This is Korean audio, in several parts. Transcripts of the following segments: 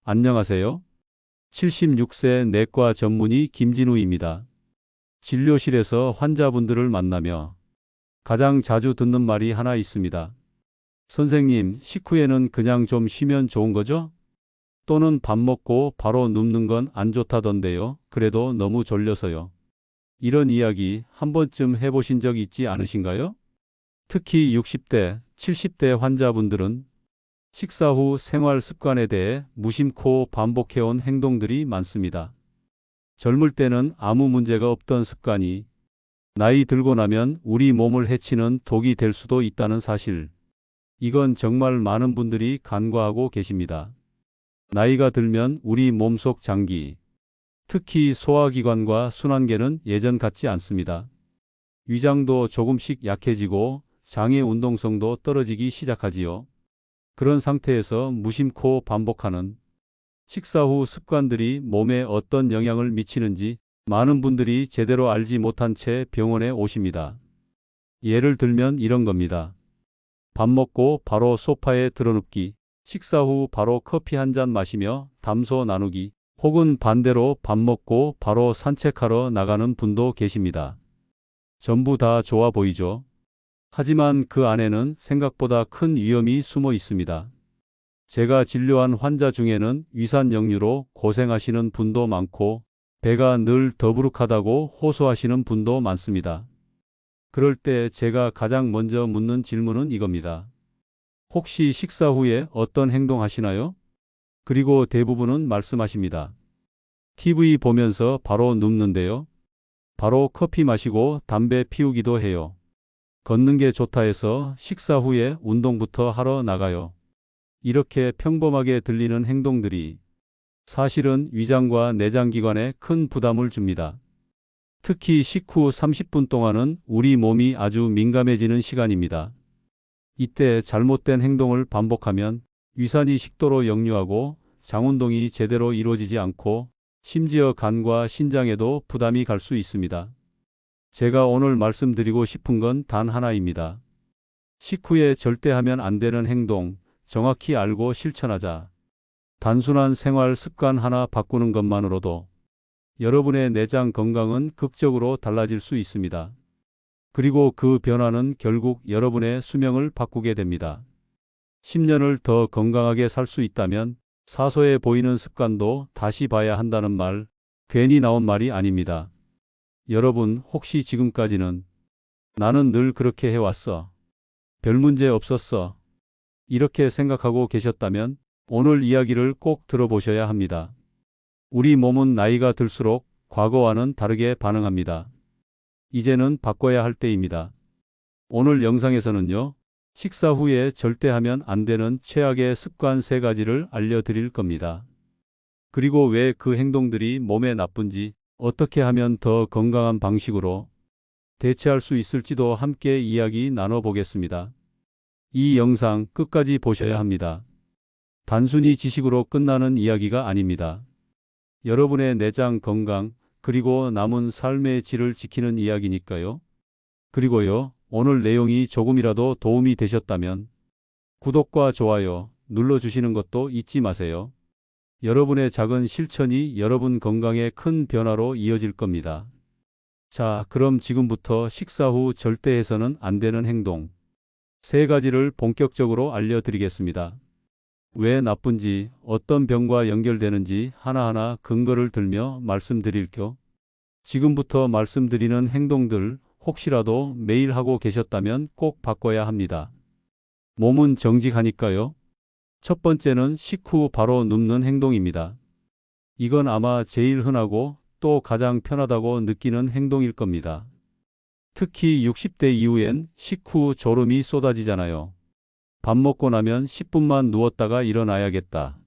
안녕하세요. 76세 내과 전문의 김진우입니다. 진료실에서 환자분들을 만나며 가장 자주 듣는 말이 하나 있습니다. 선생님, 식후에는 그냥 좀 쉬면 좋은 거죠? 또는 밥 먹고 바로 눕는 건 안 좋다던데요. 그래도 너무 졸려서요. 이런 이야기 한 번쯤 해보신 적 있지 않으신가요? 특히 60대, 70대 환자분들은 식사 후 생활 습관에 대해 무심코 반복해온 행동들이 많습니다. 젊을 때는 아무 문제가 없던 습관이 나이 들고 나면 우리 몸을 해치는 독이 될 수도 있다는 사실. 이건 정말 많은 분들이 간과하고 계십니다. 나이가 들면 우리 몸속 장기, 특히 소화기관과 순환계는 예전 같지 않습니다. 위장도 조금씩 약해지고 장의 운동성도 떨어지기 시작하지요. 그런 상태에서 무심코 반복하는 식사 후 습관들이 몸에 어떤 영향을 미치는지 많은 분들이 제대로 알지 못한 채 병원에 오십니다. 예를 들면 이런 겁니다. 밥 먹고 바로 소파에 드러눕기, 식사 후 바로 커피 한 잔 마시며 담소 나누기, 혹은 반대로 밥 먹고 바로 산책하러 나가는 분도 계십니다. 전부 다 좋아 보이죠? 하지만 그 안에는 생각보다 큰 위험이 숨어 있습니다. 제가 진료한 환자 중에는 위산 역류로 고생하시는 분도 많고 배가 늘 더부룩하다고 호소하시는 분도 많습니다. 그럴 때 제가 가장 먼저 묻는 질문은 이겁니다. 혹시 식사 후에 어떤 행동 하시나요? 그리고 대부분은 말씀하십니다. TV 보면서 바로 눕는데요. 바로 커피 마시고 담배 피우기도 해요. 걷는 게 좋다 해서 식사 후에 운동부터 하러 나가요. 이렇게 평범하게 들리는 행동들이 사실은 위장과 내장기관에 큰 부담을 줍니다. 특히 식후 30분 동안은 우리 몸이 아주 민감해지는 시간입니다. 이때 잘못된 행동을 반복하면 위산이 식도로 역류하고 장운동이 제대로 이루어지지 않고 심지어 간과 신장에도 부담이 갈 수 있습니다. 제가 오늘 말씀드리고 싶은 건 단 하나입니다. 식후에 절대 하면 안 되는 행동, 정확히 알고 실천하자. 단순한 생활 습관 하나 바꾸는 것만으로도 여러분의 내장 건강은 극적으로 달라질 수 있습니다. 그리고 그 변화는 결국 여러분의 수명을 바꾸게 됩니다. 10년을 더 건강하게 살 수 있다면 사소해 보이는 습관도 다시 봐야 한다는 말, 괜히 나온 말이 아닙니다. 여러분, 혹시 지금까지는 나는 늘 그렇게 해왔어. 별 문제 없었어. 이렇게 생각하고 계셨다면 오늘 이야기를 꼭 들어보셔야 합니다. 우리 몸은 나이가 들수록 과거와는 다르게 반응합니다. 이제는 바꿔야 할 때입니다. 오늘 영상에서는요, 식사 후에 절대 하면 안 되는 최악의 습관 3가지를 알려드릴 겁니다. 그리고 왜 그 행동들이 몸에 나쁜지, 어떻게 하면 더 건강한 방식으로 대체할 수 있을지도 함께 이야기 나눠보겠습니다. 이 영상 끝까지 보셔야 합니다. 단순히 지식으로 끝나는 이야기가 아닙니다. 여러분의 내장 건강, 그리고 남은 삶의 질을 지키는 이야기니까요. 그리고요, 오늘 내용이 조금이라도 도움이 되셨다면 구독과 좋아요 눌러주시는 것도 잊지 마세요. 여러분의 작은 실천이 여러분 건강에 큰 변화로 이어질 겁니다. 자, 그럼 지금부터 식사 후 절대 해서는 안 되는 행동 3가지를 본격적으로 알려드리겠습니다. 왜 나쁜지, 어떤 병과 연결되는지 하나하나 근거를 들며 말씀드릴게요. 지금부터 말씀드리는 행동들 혹시라도 매일 하고 계셨다면 꼭 바꿔야 합니다. 몸은 정직하니까요. 첫 번째는 식후 바로 눕는 행동입니다. 이건 아마 제일 흔하고 또 가장 편하다고 느끼는 행동일 겁니다. 특히 60대 이후엔 식후 졸음이 쏟아지잖아요. 밥 먹고 나면 10분만 누웠다가 일어나야겠다.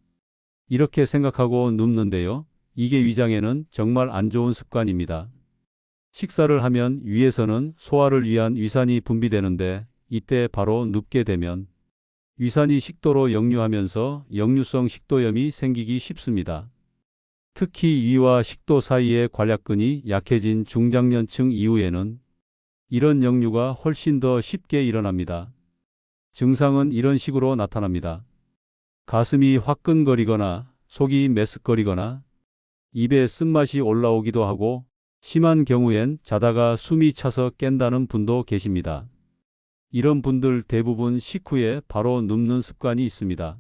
이렇게 생각하고 눕는데요. 이게 위장에는 정말 안 좋은 습관입니다. 식사를 하면 위에서는 소화를 위한 위산이 분비되는데 이때 바로 눕게 되면 위산이 식도로 역류하면서 역류성 식도염이 생기기 쉽습니다. 특히 위와 식도 사이의 관략근이 약해진 중장년층 이후에는 이런 역류가 훨씬 더 쉽게 일어납니다. 증상은 이런 식으로 나타납니다. 가슴이 화끈거리거나 속이 메스꺼리거나 입에 쓴맛이 올라오기도 하고 심한 경우엔 자다가 숨이 차서 깬다는 분도 계십니다. 이런 분들 대부분 식후에 바로 눕는 습관이 있습니다.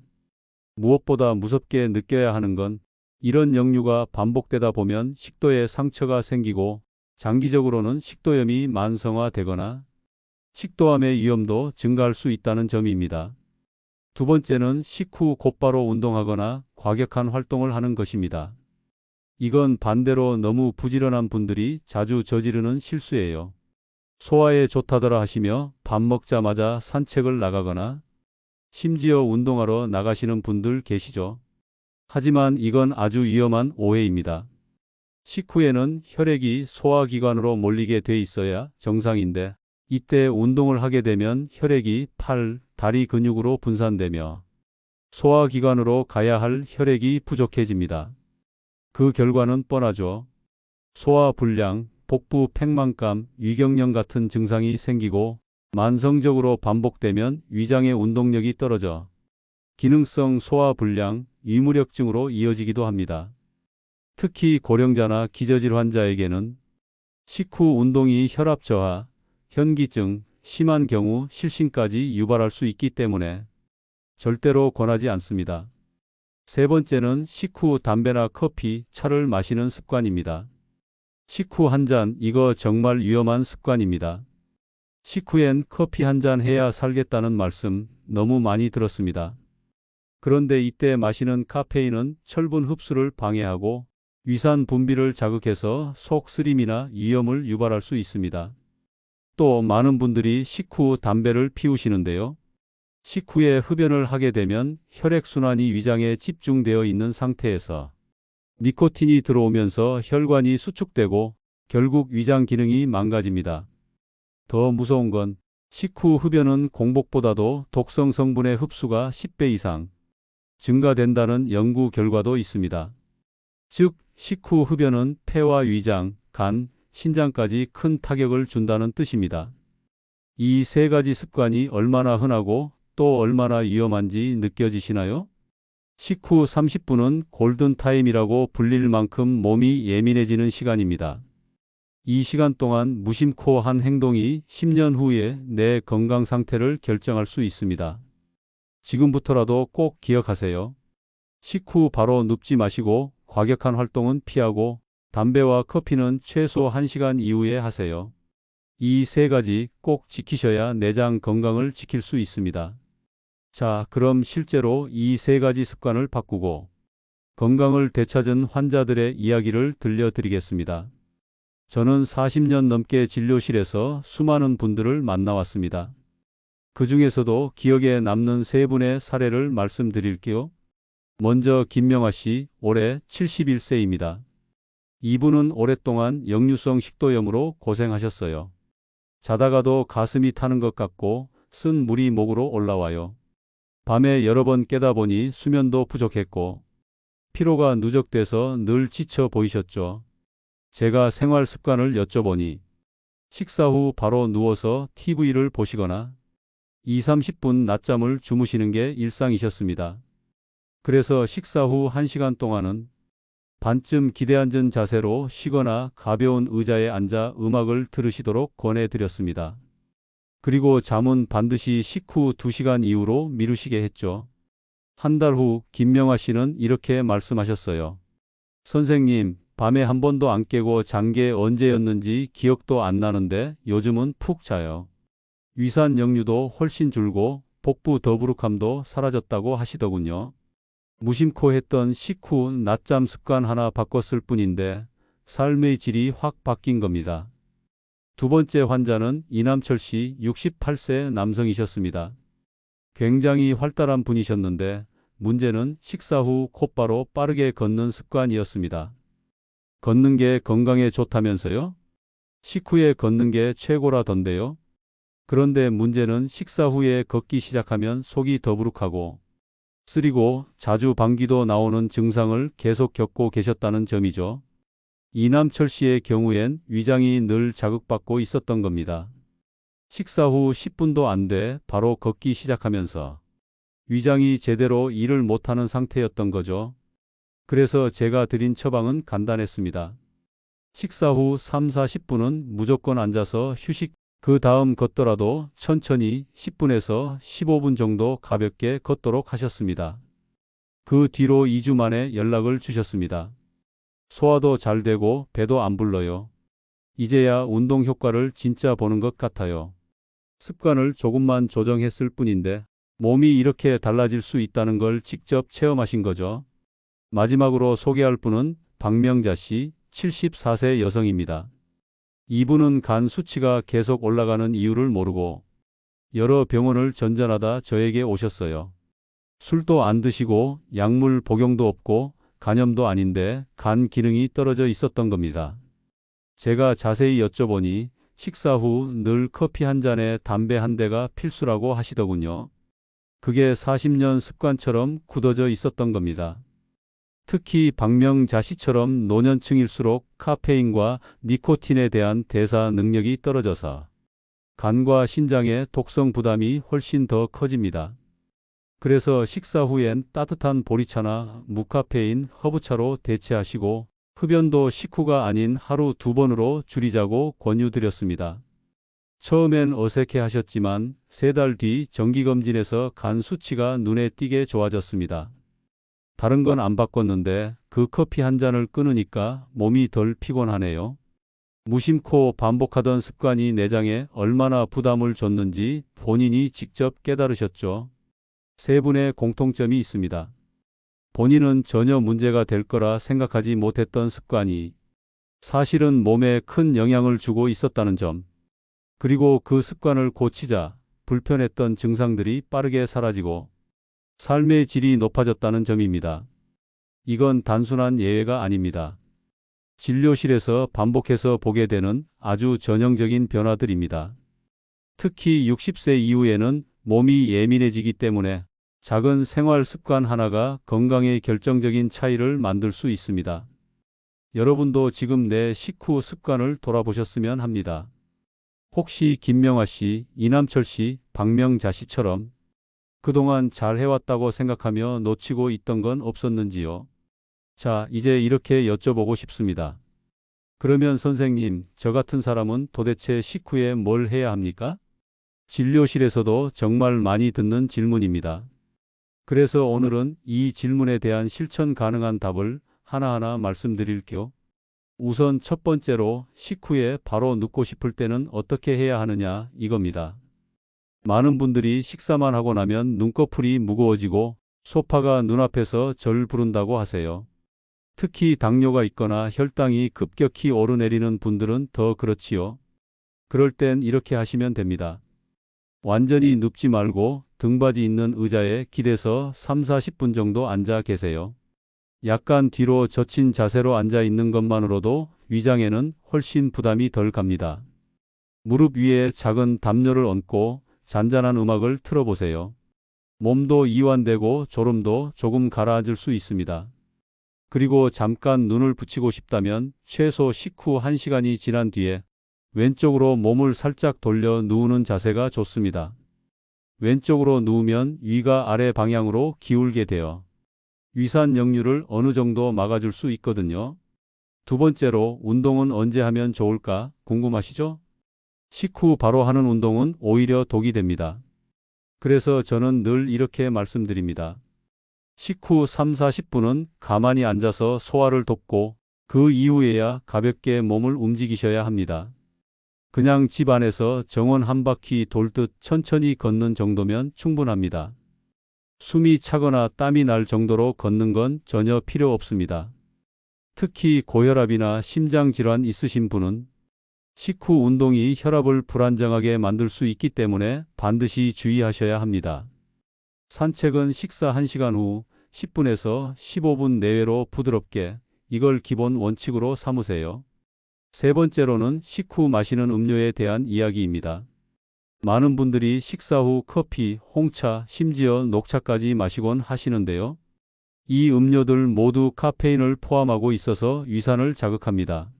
무엇보다 무섭게 느껴야 하는 건 이런 역류가 반복되다 보면 식도에 상처가 생기고 장기적으로는 식도염이 만성화되거나 식도암의 위험도 증가할 수 있다는 점입니다. 두 번째는 식후 곧바로 운동하거나 과격한 활동을 하는 것입니다. 이건 반대로 너무 부지런한 분들이 자주 저지르는 실수예요. 소화에 좋다더라 하시며 밥 먹자마자 산책을 나가거나 심지어 운동하러 나가시는 분들 계시죠. 하지만 이건 아주 위험한 오해입니다. 식후에는 혈액이 소화기관으로 몰리게 돼 있어야 정상인데 이때 운동을 하게 되면 혈액이 팔, 다리 근육으로 분산되며 소화기관으로 가야 할 혈액이 부족해집니다. 그 결과는 뻔하죠. 소화불량, 복부 팽만감, 위경련 같은 증상이 생기고 만성적으로 반복되면 위장의 운동력이 떨어져 기능성 소화불량, 위무력증으로 이어지기도 합니다. 특히 고령자나 기저질 환자에게는 식후 운동이 혈압 저하, 현기증, 심한 경우 실신까지 유발할 수 있기 때문에 절대로 권하지 않습니다. 세 번째는 식후 담배나 커피, 차를 마시는 습관입니다. 식후 한 잔, 이거 정말 위험한 습관입니다. 식후엔 커피 한 잔 해야 살겠다는 말씀 너무 많이 들었습니다. 그런데 이때 마시는 카페인은 철분 흡수를 방해하고 위산 분비를 자극해서 속 쓰림이나 위염을 유발할 수 있습니다. 또 많은 분들이 식후 담배를 피우시는데요. 식후에 흡연을 하게 되면 혈액순환이 위장에 집중되어 있는 상태에서 니코틴이 들어오면서 혈관이 수축되고 결국 위장 기능이 망가집니다. 더 무서운 건 식후 흡연은 공복보다도 독성 성분의 흡수가 10배 이상 증가된다는 연구 결과도 있습니다. 즉, 식후 흡연은 폐와 위장, 간, 신장까지 큰 타격을 준다는 뜻입니다. 이 세 가지 습관이 얼마나 흔하고 또 얼마나 위험한지 느껴지시나요? 식후 30분은 골든타임이라고 불릴 만큼 몸이 예민해지는 시간입니다. 이 시간 동안 무심코 한 행동이 10년 후에 내 건강 상태를 결정할 수 있습니다. 지금부터라도 꼭 기억하세요. 식후 바로 눕지 마시고 과격한 활동은 피하고 담배와 커피는 최소 1시간 이후에 하세요. 이 세 가지 꼭 지키셔야 내장 건강을 지킬 수 있습니다. 자, 그럼 실제로 이 세 가지 습관을 바꾸고 건강을 되찾은 환자들의 이야기를 들려드리겠습니다. 저는 40년 넘게 진료실에서 수많은 분들을 만나왔습니다. 그 중에서도 기억에 남는 세 분의 사례를 말씀드릴게요. 먼저 김명아 씨, 올해 71세입니다. 이분은 오랫동안 역류성 식도염으로 고생하셨어요. 자다가도 가슴이 타는 것 같고 쓴 물이 목으로 올라와요. 밤에 여러 번 깨다 보니 수면도 부족했고 피로가 누적돼서 늘 지쳐 보이셨죠. 제가 생활 습관을 여쭤보니 식사 후 바로 누워서 TV를 보시거나 2, 30분 낮잠을 주무시는 게 일상이셨습니다. 그래서 식사 후 1시간 동안은 반쯤 기대앉은 자세로 쉬거나 가벼운 의자에 앉아 음악을 들으시도록 권해드렸습니다. 그리고 잠은 반드시 식후 2시간 이후로 미루시게 했죠. 한 달 후 김명아 씨는 이렇게 말씀하셨어요. 선생님, 밤에 한 번도 안 깨고 잔 게 언제였는지 기억도 안 나는데 요즘은 푹 자요. 위산 역류도 훨씬 줄고 복부 더부룩함도 사라졌다고 하시더군요. 무심코 했던 식후 낮잠 습관 하나 바꿨을 뿐인데 삶의 질이 확 바뀐 겁니다. 두 번째 환자는 이남철 씨 68세 남성이셨습니다. 굉장히 활달한 분이셨는데 문제는 식사 후 곧바로 빠르게 걷는 습관이었습니다. 걷는 게 건강에 좋다면서요? 식후에 걷는 게 최고라던데요. 그런데 문제는 식사 후에 걷기 시작하면 속이 더부룩하고 쓰리고 자주 방귀도 나오는 증상을 계속 겪고 계셨다는 점이죠. 이남철 씨의 경우엔 위장이 늘 자극받고 있었던 겁니다. 식사 후 10분도 안 돼 바로 걷기 시작하면서 위장이 제대로 일을 못하는 상태였던 거죠. 그래서 제가 드린 처방은 간단했습니다. 식사 후 3, 40분은 무조건 앉아서 휴식, 그 다음 걷더라도 천천히 10분에서 15분 정도 가볍게 걷도록 하셨습니다. 그 뒤로 2주 만에 연락을 주셨습니다. 소화도 잘 되고 배도 안 불러요. 이제야 운동 효과를 진짜 보는 것 같아요. 습관을 조금만 조정했을 뿐인데 몸이 이렇게 달라질 수 있다는 걸 직접 체험하신 거죠. 마지막으로 소개할 분은 박명자 씨, 74세 여성입니다. 이분은 간 수치가 계속 올라가는 이유를 모르고 여러 병원을 전전하다 저에게 오셨어요. 술도 안 드시고 약물 복용도 없고 간염도 아닌데 간 기능이 떨어져 있었던 겁니다. 제가 자세히 여쭤보니 식사 후 늘 커피 한 잔에 담배 한 대가 필수라고 하시더군요. 그게 40년 습관처럼 굳어져 있었던 겁니다. 특히 박명자 씨처럼 노년층일수록 카페인과 니코틴에 대한 대사 능력이 떨어져서 간과 신장의 독성 부담이 훨씬 더 커집니다. 그래서 식사 후엔 따뜻한 보리차나 무카페인 허브차로 대체하시고 흡연도 식후가 아닌 하루 2번으로 줄이자고 권유드렸습니다. 처음엔 어색해 하셨지만 3달 뒤 정기검진에서 간 수치가 눈에 띄게 좋아졌습니다. 다른 건 안 바꿨는데 그 커피 한 잔을 끊으니까 몸이 덜 피곤하네요. 무심코 반복하던 습관이 내장에 얼마나 부담을 줬는지 본인이 직접 깨달으셨죠. 3분의 공통점이 있습니다. 본인은 전혀 문제가 될 거라 생각하지 못했던 습관이 사실은 몸에 큰 영향을 주고 있었다는 점. 그리고 그 습관을 고치자 불편했던 증상들이 빠르게 사라지고 삶의 질이 높아졌다는 점입니다. 이건 단순한 예외가 아닙니다. 진료실에서 반복해서 보게 되는 아주 전형적인 변화들입니다. 특히 60세 이후에는 몸이 예민해지기 때문에 작은 생활 습관 하나가 건강에 결정적인 차이를 만들 수 있습니다. 여러분도 지금 내 식후 습관을 돌아보셨으면 합니다. 혹시 김명아 씨, 이남철 씨, 박명자 씨처럼 그동안 잘 해왔다고 생각하며 놓치고 있던 건 없었는지요? 자, 이제 이렇게 여쭤보고 싶습니다. 그러면 선생님, 저 같은 사람은 도대체 식후에 뭘 해야 합니까? 진료실에서도 정말 많이 듣는 질문입니다. 그래서 오늘은 이 질문에 대한 실천 가능한 답을 하나하나 말씀드릴게요. 우선 첫 번째로 식후에 바로 눕고 싶을 때는 어떻게 해야 하느냐 이겁니다. 많은 분들이 식사만 하고 나면 눈꺼풀이 무거워지고 소파가 눈앞에서 절 부른다고 하세요. 특히 당뇨가 있거나 혈당이 급격히 오르내리는 분들은 더 그렇지요. 그럴 땐 이렇게 하시면 됩니다. 완전히 눕지 말고 등받이 있는 의자에 기대서 3, 40분 정도 앉아 계세요. 약간 뒤로 젖힌 자세로 앉아 있는 것만으로도 위장에는 훨씬 부담이 덜 갑니다. 무릎 위에 작은 담요를 얹고 잔잔한 음악을 틀어보세요. 몸도 이완되고 졸음도 조금 가라앉을 수 있습니다. 그리고 잠깐 눈을 붙이고 싶다면 최소 식후 1시간이 지난 뒤에 왼쪽으로 몸을 살짝 돌려 누우는 자세가 좋습니다. 왼쪽으로 누우면 위가 아래 방향으로 기울게 되어 위산 역류를 어느 정도 막아줄 수 있거든요. 두 번째로 운동은 언제 하면 좋을까 궁금하시죠? 식후 바로 하는 운동은 오히려 독이 됩니다. 그래서 저는 늘 이렇게 말씀드립니다. 식후 3, 40분은 가만히 앉아서 소화를 돕고 그 이후에야 가볍게 몸을 움직이셔야 합니다. 그냥 집 안에서 정원 한 바퀴 돌듯 천천히 걷는 정도면 충분합니다. 숨이 차거나 땀이 날 정도로 걷는 건 전혀 필요 없습니다. 특히 고혈압이나 심장질환 있으신 분은 식후 운동이 혈압을 불안정하게 만들 수 있기 때문에 반드시 주의하셔야 합니다. 산책은 식사 1시간 후 10분에서 15분 내외로 부드럽게, 이걸 기본 원칙으로 삼으세요. 세 번째로는 식후 마시는 음료에 대한 이야기입니다. 많은 분들이 식사 후 커피, 홍차, 심지어 녹차까지 마시곤 하시는데요. 이 음료들 모두 카페인을 포함하고 있어서 위산을 자극합니다.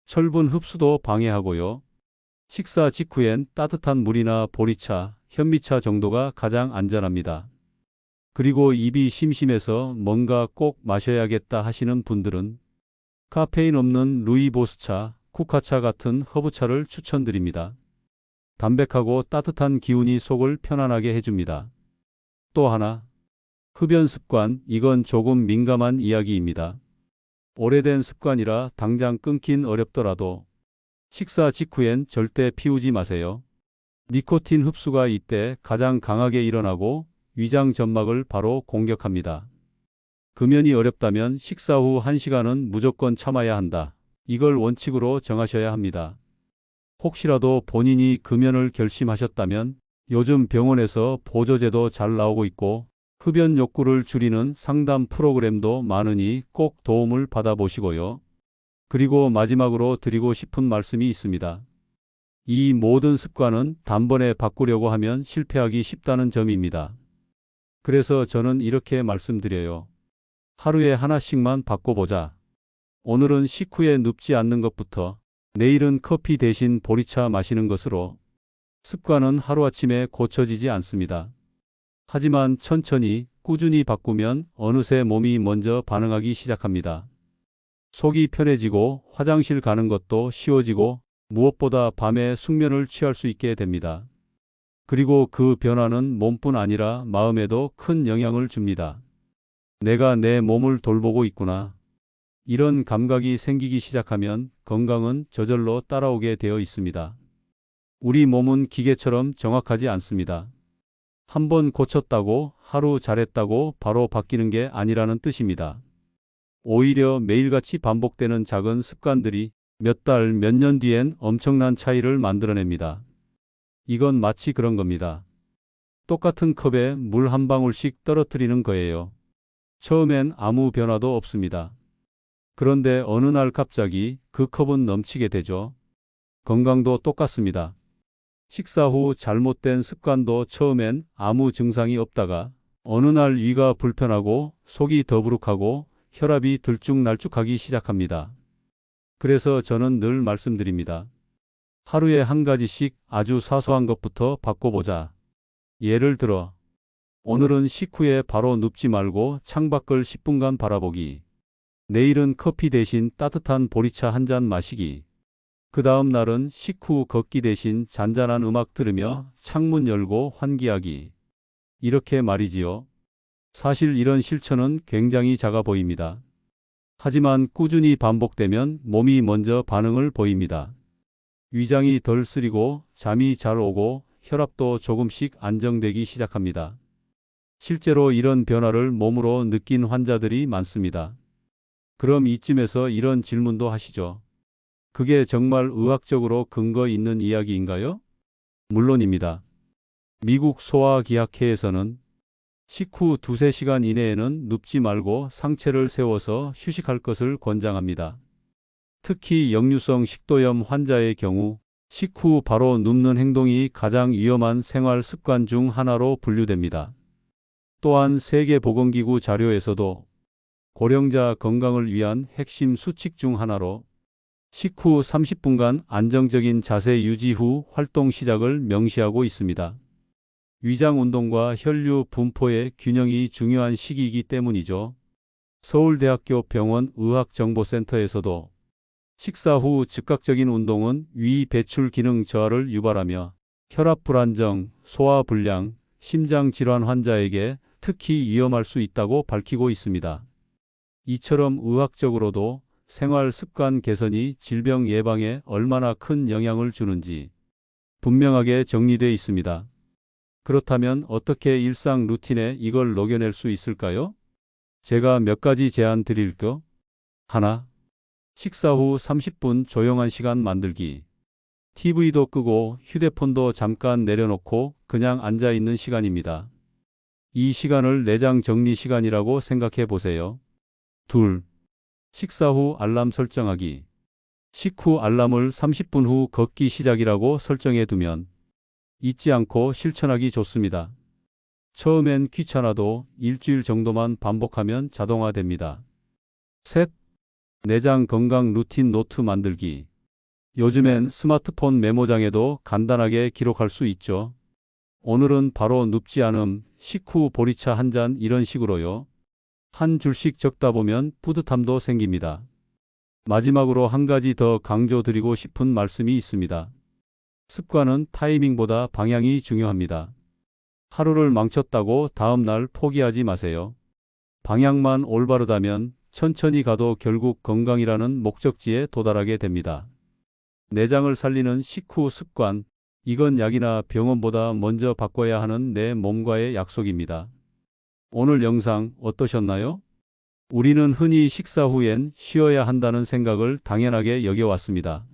철분 흡수도 방해하고요. 식사 직후엔 따뜻한 물이나 보리차, 현미차 정도가 가장 안전합니다. 그리고 입이 심심해서 뭔가 꼭 마셔야겠다 하시는 분들은 카페인 없는 루이보스차, 쿠카차 같은 허브차를 추천드립니다. 담백하고 따뜻한 기운이 속을 편안하게 해줍니다. 또 하나, 흡연 습관, 이건 조금 민감한 이야기입니다. 오래된 습관이라 당장 끊긴 어렵더라도 식사 직후엔 절대 피우지 마세요. 니코틴 흡수가 이때 가장 강하게 일어나고 위장 점막을 바로 공격합니다. 금연이 어렵다면 식사 후 1시간은 무조건 참아야 한다. 이걸 원칙으로 정하셔야 합니다. 혹시라도 본인이 금연을 결심하셨다면 요즘 병원에서 보조제도 잘 나오고 있고 흡연 욕구를 줄이는 상담 프로그램도 많으니 꼭 도움을 받아보시고요. 그리고 마지막으로 드리고 싶은 말씀이 있습니다. 이 모든 습관은 단번에 바꾸려고 하면 실패하기 쉽다는 점입니다. 그래서 저는 이렇게 말씀드려요. 하루에 하나씩만 바꿔보자. 오늘은 식후에 눕지 않는 것부터, 내일은 커피 대신 보리차 마시는 것으로. 습관은 하루아침에 고쳐지지 않습니다. 하지만 천천히, 꾸준히 바꾸면 어느새 몸이 먼저 반응하기 시작합니다. 속이 편해지고 화장실 가는 것도 쉬워지고 무엇보다 밤에 숙면을 취할 수 있게 됩니다. 그리고 그 변화는 몸뿐 아니라 마음에도 큰 영향을 줍니다. 내가 내 몸을 돌보고 있구나. 이런 감각이 생기기 시작하면 건강은 저절로 따라오게 되어 있습니다. 우리 몸은 기계처럼 정확하지 않습니다. 한번 고쳤다고 하루 잘했다고 바로 바뀌는 게 아니라는 뜻입니다. 오히려 매일같이 반복되는 작은 습관들이 몇 달, 몇 년 뒤엔 엄청난 차이를 만들어냅니다. 이건 마치 그런 겁니다. 똑같은 컵에 물 한 방울씩 떨어뜨리는 거예요. 처음엔 아무 변화도 없습니다. 그런데 어느 날 갑자기 그 컵은 넘치게 되죠. 건강도 똑같습니다. 식사 후 잘못된 습관도 처음엔 아무 증상이 없다가 어느 날 위가 불편하고 속이 더부룩하고 혈압이 들쭉날쭉하기 시작합니다. 그래서 저는 늘 말씀드립니다. 하루에 한 가지씩 아주 사소한 것부터 바꿔보자. 예를 들어, 오늘은 식후에 바로 눕지 말고 창밖을 10분간 바라보기. 내일은 커피 대신 따뜻한 보리차 한 잔 마시기. 그 다음 날은 식후 걷기 대신 잔잔한 음악 들으며 창문 열고 환기하기. 이렇게 말이지요. 사실 이런 실천은 굉장히 작아 보입니다. 하지만 꾸준히 반복되면 몸이 먼저 반응을 보입니다. 위장이 덜 쓰리고 잠이 잘 오고 혈압도 조금씩 안정되기 시작합니다. 실제로 이런 변화를 몸으로 느낀 환자들이 많습니다. 그럼 이쯤에서 이런 질문도 하시죠. 그게 정말 의학적으로 근거 있는 이야기인가요? 물론입니다. 미국 소화기학회에서는 식후 2~3시간 이내에는 눕지 말고 상체를 세워서 휴식할 것을 권장합니다. 특히 역류성 식도염 환자의 경우 식후 바로 눕는 행동이 가장 위험한 생활 습관 중 하나로 분류됩니다. 또한 세계보건기구 자료에서도 고령자 건강을 위한 핵심 수칙 중 하나로 식후 30분간 안정적인 자세 유지 후 활동 시작을 명시하고 있습니다. 위장 운동과 혈류 분포의 균형이 중요한 시기이기 때문이죠. 서울대학교 병원 의학정보센터에서도 식사 후 즉각적인 운동은 위 배출 기능 저하를 유발하며 혈압 불안정, 소화 불량, 심장 질환 환자에게 특히 위험할 수 있다고 밝히고 있습니다. 이처럼 의학적으로도 생활 습관 개선이 질병 예방에 얼마나 큰 영향을 주는지 분명하게 정리되어 있습니다. 그렇다면 어떻게 일상 루틴에 이걸 녹여낼 수 있을까요? 제가 몇 가지 제안 드릴게요. 하나, 식사 후 30분 조용한 시간 만들기. TV도 끄고 휴대폰도 잠깐 내려놓고 그냥 앉아 있는 시간입니다. 이 시간을 내장 정리 시간이라고 생각해 보세요. 둘, 식사 후 알람 설정하기. 식후 알람을 30분 후 걷기 시작이라고 설정해 두면 잊지 않고 실천하기 좋습니다. 처음엔 귀찮아도 일주일 정도만 반복하면 자동화됩니다. 셋, 내장 건강 루틴 노트 만들기. 요즘엔 스마트폰 메모장에도 간단하게 기록할 수 있죠. 오늘은 바로 눕지 않음, 식후 보리차 한 잔 이런 식으로요. 한 줄씩 적다 보면 뿌듯함도 생깁니다. 마지막으로 한 가지 더 강조드리고 싶은 말씀이 있습니다. 습관은 타이밍보다 방향이 중요합니다. 하루를 망쳤다고 다음 날 포기하지 마세요. 방향만 올바르다면 천천히 가도 결국 건강이라는 목적지에 도달하게 됩니다. 내장을 살리는 식후 습관, 이건 약이나 병원보다 먼저 바꿔야 하는 내 몸과의 약속입니다. 오늘 영상 어떠셨나요? 우리는 흔히 식사 후엔 쉬어야 한다는 생각을 당연하게 여겨왔습니다.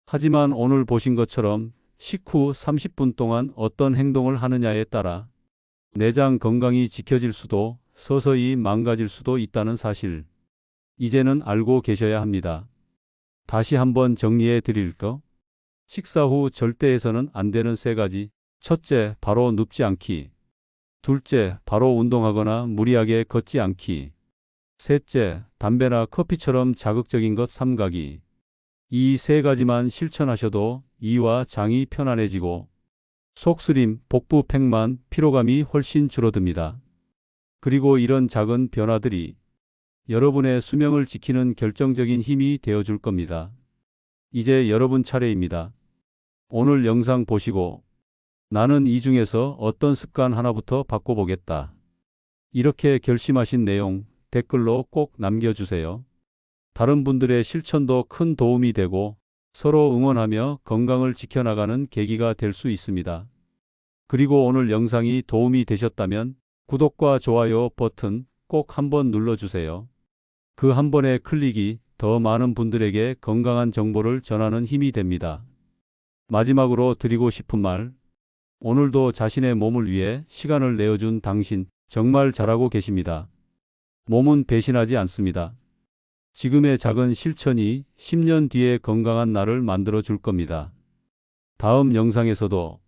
하지만 오늘 보신 것처럼 식후 30분 동안 어떤 행동을 하느냐에 따라 내장 건강이 지켜질 수도 서서히 망가질 수도 있다는 사실, 이제는 알고 계셔야 합니다. 다시 한번 정리해 드릴까? 식사 후 절대 해서는 안 되는 3가지. 첫째, 바로 눕지 않기. 둘째, 바로 운동하거나 무리하게 걷지 않기. 셋째, 담배나 커피처럼 자극적인 것 삼가기. 이 3가지만 실천하셔도 이와 장이 편안해지고 속쓰림, 복부 팽만, 피로감이 훨씬 줄어듭니다. 그리고 이런 작은 변화들이 여러분의 수명을 지키는 결정적인 힘이 되어줄 겁니다. 이제 여러분 차례입니다. 오늘 영상 보시고 나는 이 중에서 어떤 습관 하나부터 바꿔보겠다, 이렇게 결심하신 내용 댓글로 꼭 남겨주세요. 다른 분들의 실천도 큰 도움이 되고 서로 응원하며 건강을 지켜나가는 계기가 될 수 있습니다. 그리고 오늘 영상이 도움이 되셨다면 구독과 좋아요 버튼 꼭 한번 눌러주세요. 그 한 번의 클릭이 더 많은 분들에게 건강한 정보를 전하는 힘이 됩니다. 마지막으로 드리고 싶은 말, 오늘도 자신의 몸을 위해 시간을 내어준 당신 정말 잘하고 계십니다. 몸은 배신하지 않습니다. 지금의 작은 실천이 10년 뒤에 건강한 나를 만들어 줄 겁니다. 다음 영상에서도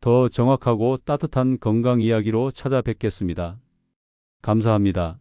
더 정확하고 따뜻한 건강 이야기로 찾아뵙겠습니다. 감사합니다.